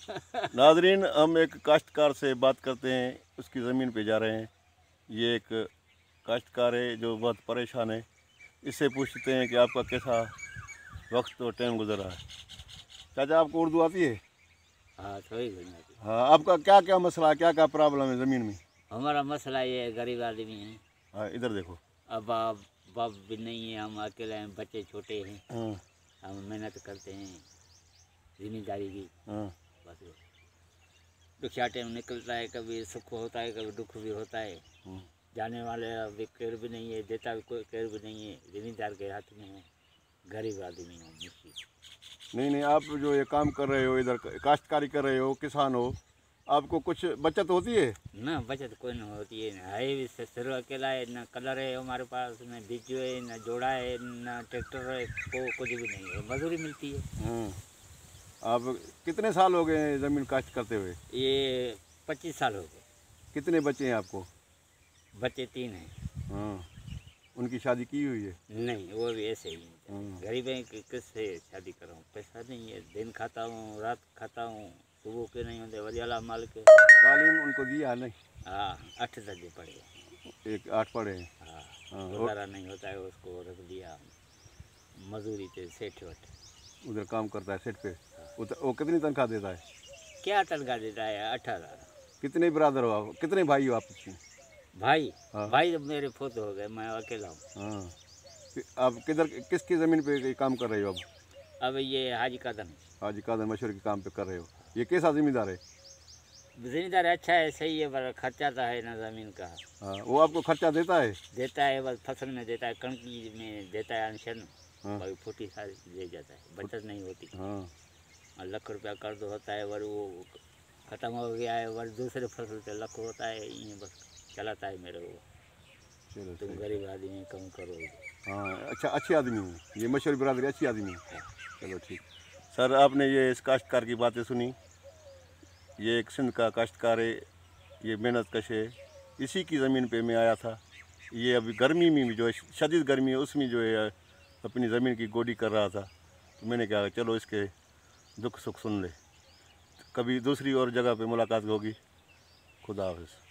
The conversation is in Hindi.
नाजरीन, हम एक काश्तकार से बात करते हैं, उसकी ज़मीन पे जा रहे हैं। ये एक काश्तकार है जो बहुत परेशान है। इससे पूछते हैं कि आपका कैसा वक्त और टाइम गुजर रहा है। चाचा, आपको उर्दू आती है? हाँ, थोड़ी घनी आती। हाँ, आपका क्या क्या मसला है, क्या क्या प्रॉब्लम है ज़मीन में? हमारा मसला ये है, गरीब आदमी है। हाँ, इधर देखो। अब बाप बाप भी नहीं है, हम अकेले हैं, बच्चे छोटे हैं। हाँ हम मेहनत करते हैं जिम्मेदारी की। हाँ। बस दुखिया टाइम निकलता है, कभी सुख होता है, कभी दुख भी होता है। जाने वाले अभी केयर भी नहीं है, देता भी कोई केयर भी नहीं है, जिम्मेदार के हाथ में है। गरीब आदमी हूँ, मुश्किल। नहीं नहीं, आप जो ये काम कर रहे हो, इधर काश्तकारी कर रहे हो, किसान हो, आपको कुछ बचत होती है? ना बचत कोई नहीं होती है, ना है भी सिर अकेला है, ना कलर है हमारे पास, ना बीज है, ना जोड़ा है, ना ट्रैक्टर है, कुछ भी नहीं है, मजदूरी मिलती है। हाँ। आप कितने साल हो गए ज़मीन काश्त करते हुए? ये 25 साल हो गए। कितने बच्चे हैं आपको? बच्चे 3 हैं। हाँ, उनकी शादी की हुई है? नहीं, वो भी ऐसे ही हाँ। गरीब है कि किससे शादी कराऊँ, पैसा नहीं है, दिन खाता हूँ, रात खाता हूँ, सुबह के नहीं होते वजियाला माल के। तालीम उनको दिया नहीं? हाँ, 8 दर्जे पढ़े। एक 8 पढ़े हैं। हाँ, हाँ, और गुजारा नहीं होता है, उसको रख दिया मजदूरी पे, सेठ वठ। उधर काम करता है सेट पे। वो कितनी तनख्वाह देता है? क्या तनख्वाह देता है? 18। कितने बिरादर हो आप, कितने भाई हो आप इसमें? भाई हाँ भाई तो मेरे फोत हो गए, मैं अकेला हूँ। हाँ। आप किधर किसकी ज़मीन पे ये काम कर रहे हो अब? अब ये हाजी कदम हाजी कादर मशहूर के काम पे कर रहे हो। ये कैसा ज़मींदार है? जिम्मेदार अच्छा है, सही है, पर खर्चा तो है ना ज़मीन का। हाँ, वो आपको खर्चा देता है? देता है, बस फसल में देता है, कणकी में देता है अनशन। हाँ भाई फूटी सारी ले जाता है, बचत नहीं होती। हाँ। और लाख रुपया कर्ज होता है, वर वो ख़त्म हो गया है, वर दूसरे फसल पे लाख होता है, ये बस चलाता है मेरे को। चलो तुम सही। गरीब आदमी कम करो। हाँ, अच्छा, अच्छी आदमी है ये, मशहूर बिरादरी अच्छी आदमी है। चलो ठीक। सर, आपने ये इस काश्तकार की बातें सुनी। ये एक सिंध का काश्तकार है, ये मेहनत कश है। इसी की ज़मीन पे मैं आया था। ये अभी गर्मी में भी जो है, शदीद गर्मी है, उसमें जो है अपनी ज़मीन की गोडी कर रहा था। तो मैंने कहा चलो इसके दुख सुख सुन ले। कभी दूसरी और जगह पे मुलाकात होगी। खुदा हाफिज़।